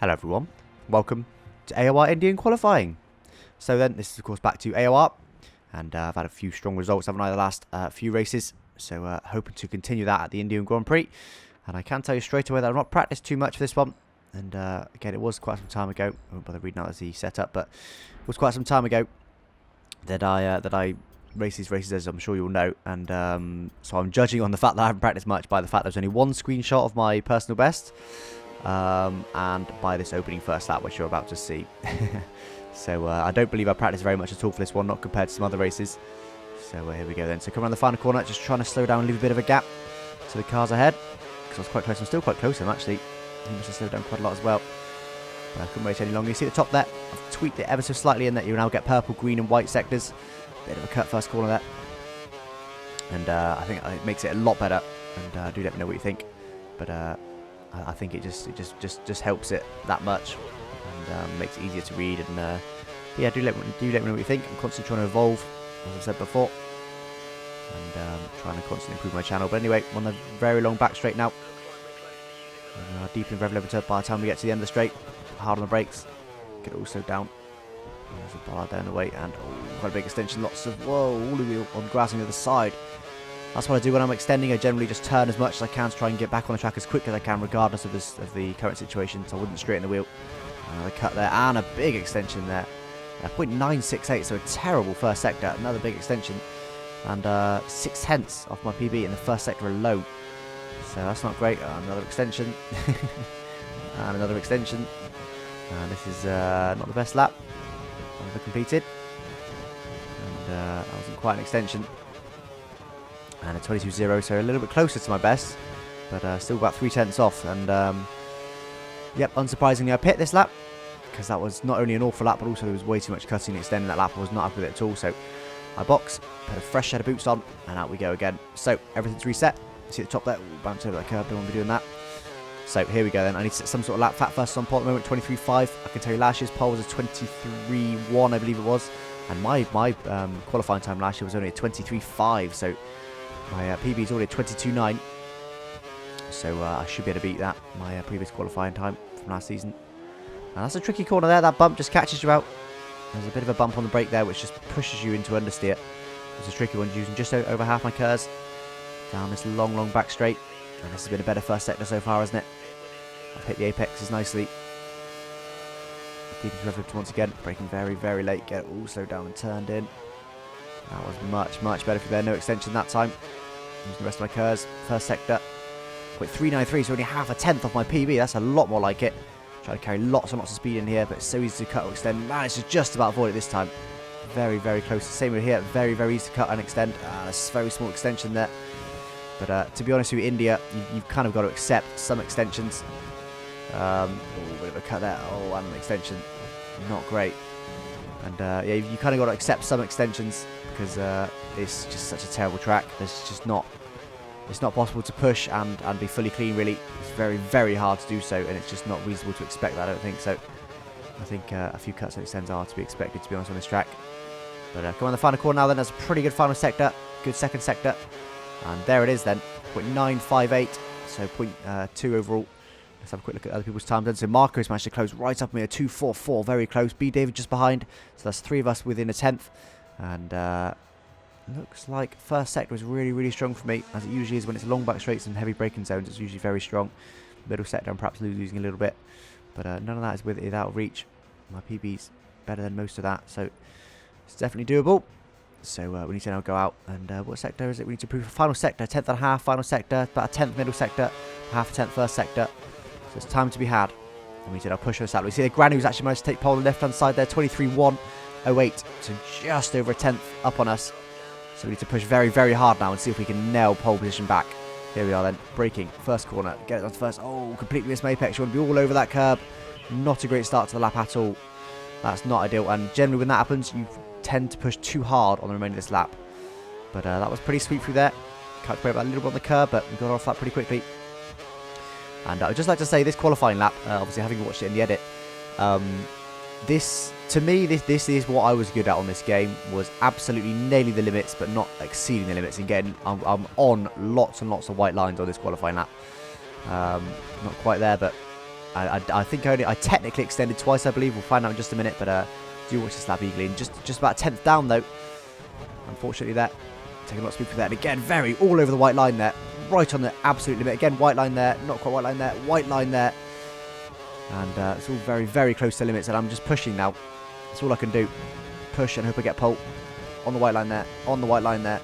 Hello everyone, welcome to AOR Indian qualifying. So then, this is of course back to AOR, and I've had a few strong results, haven't I, the last few races, so hoping to continue that at the Indian Grand Prix. And I can tell you straight away that I've not practiced too much for this one, and again, it was quite some time ago. I won't bother reading out the setup, but it was quite some time ago that I race these races, as I'm sure you'll know, and so I'm judging on the fact that I haven't practiced much by the fact there's only one screenshot of my personal best. And by this opening first lap, which you're about to see. So I don't believe I practiced very much at all for this one, not compared to some other races. So here we go then. So come around the final corner, just trying to slow down and leave a bit of a gap to the cars ahead, because I was quite close. I'm still quite close to them actually. He must have slowed down quite a lot as well. But I couldn't wait any longer. You see the top there? I've tweaked it ever so slightly in that you now get purple, green and white sectors. Bit of a cut first corner there. And I think it makes it a lot better. And do let me know what you think. But I think it just helps it that much, and makes it easier to read. And yeah, do let me know what you think. I'm constantly trying to evolve, as I've said before, and trying to constantly improve my channel. But anyway, I'm on a very long back straight now. Deep in rev limiter by the time we get to the end of the straight. Hard on the brakes. Get it all slowed down. There's a bollard down the way, and quite a big extension. Lots of whoa, all the way on grass on the other side. That's what I do when I'm extending. I generally just turn as much as I can to try and get back on the track as quick as I can, regardless of the current situation. So I wouldn't straighten the wheel. Another cut there, and a big extension there. 0.968, so a terrible first sector. Another big extension, and 0.6 off my PB in the first sector alone. So that's not great. Another extension, and another extension. And this is not the best lap I've ever completed. And that wasn't quite an extension. And a 22.0, so a little bit closer to my best, but still about 0.3 off. And yep, unsurprisingly, I pit this lap because that was not only an awful lap, but also there was way too much cutting and extending that lap. I was not happy with it at all. So I box, put a fresh set of boots on, and out we go again. So everything's reset. See at the top there, bounce over that curb. Don't want to be doing that. So here we go then. I need to set some sort of lap. Fat first on pole at the moment, 23.5. I can tell you last year's pole was a 23.1, I believe it was, and my qualifying time last year was only a 23.5. So my PB is already 22.9, so I should be able to beat that, my previous qualifying time from last season. And that's a tricky corner there. That bump just catches you out. There's a bit of a bump on the brake there, which just pushes you into understeer. It's a tricky one, using just over half my curves down this long back straight. And this has been a better first sector so far, hasn't it? I've hit the apexes nicely. Deep into rev once again, braking very late. Get it all slowed down and turned in. That was much better for there. No extension that time. Using the rest of my curves. First sector. 0.393, so only half a tenth off my PB. That's a lot more like it. Try to carry lots and lots of speed in here, but it's so easy to cut or extend. Managed to just about avoid it this time. Very close. Same over here. Very easy to cut and extend. That's a very small extension there. But to be honest with you, India, you've kind of got to accept some extensions. Oh, bit of a cut there. Oh, and an extension. Not great. And yeah, you kind of got to accept some extensions because it's just such a terrible track. It's not possible to push and be fully clean, really. It's very hard to do so, and it's just not reasonable to expect that, I don't think. So I think a few cuts and extends are to be expected, to be honest, on this track. But come on the final corner now then. That's a pretty good final sector. Good second sector. And there it is then. 0.958. So 0.2 overall. Let's have a quick look at other people's times then. So Marco's managed to close right up on me, a 2.44, very close. B. David just behind. So that's three of us within a tenth. And looks like first sector was really strong for me, as it usually is when it's long back straights and heavy braking zones. It's usually very strong. Middle sector I'm perhaps losing a little bit, but none of that is without reach. My PB's better than most of that, so it's definitely doable. So we need to now go out, and what sector is it? We need to improve final sector, 10th and a half final sector, about a 10th middle sector, half a 10th first sector. So it's time to be had. And we did our push on this out. We see the Granny who's actually managed to take pole on the left hand side there, 23.108, so just over a 10th up on us. So we need to push very hard now and see if we can nail pole position back. Here we are then, braking, first corner, get it on first. Oh, completely missed my apex. You want to be all over that curb. Not a great start to the lap at all. That's not ideal, and generally when that happens, you tend to push too hard on the remainder of this lap. But that was pretty sweet through there. Can't break that a little bit on the curb, but we got off that pretty quickly. And I'd just like to say, this qualifying lap, obviously having watched it in the edit, to me, this is what I was good at on this game, was absolutely nailing the limits, but not exceeding the limits, and getting, I'm on lots and lots of white lines on this qualifying lap. Not quite there, but I think I technically extended twice, I believe. We'll find out in just a minute, but do watch this lap eagerly. And just about a 10th down, though. Unfortunately, there. Taking a lot of speed for that. And again, very all over the white line there. Right on the absolute limit. Again, white line there. Not quite white line there. White line there. And it's all very, very close to limits. And I'm just pushing now. That's all I can do. Push and hope I get pole. On the white line there. On the white line there.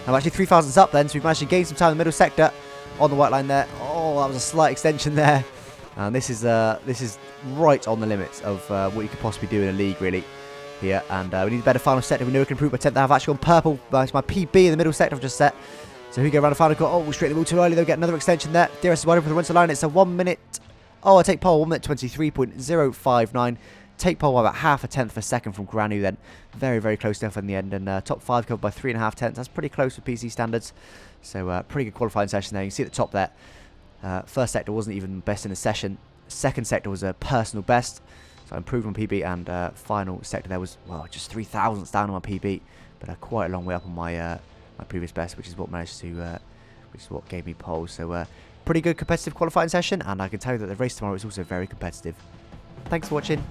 I'm actually 3 thousandths up then. So we've managed to gain some time in the middle sector. On the white line there. Oh, that was a slight extension there. And this is right on the limits of what you could possibly do in a league, really. Here, and we need a better final sector. We know we can improve by 10th. I've actually gone purple. That's my PB in the middle sector I've just set. So here we go around the final cut. Oh, straight the wheel too early. They'll get another extension there. DRS is wide open for the winter line. It's a 1 minute. Oh, I take pole 1 minute 23.059. Take pole by about half a tenth of a second from Granu then. Very, very close stuff in the end. And top 5 covered by 3.5 tenths. That's pretty close with PC standards. So pretty good qualifying session there. You can see at the top there. First sector wasn't even best in the session. Second sector was a personal best. So I improved on PB, and final sector there was, well, just 3 thousandths down on my PB, but quite a long way up on my my previous best, which is what managed to, which is what gave me pole. So pretty good competitive qualifying session, and I can tell you that the race tomorrow is also very competitive. Thanks for watching.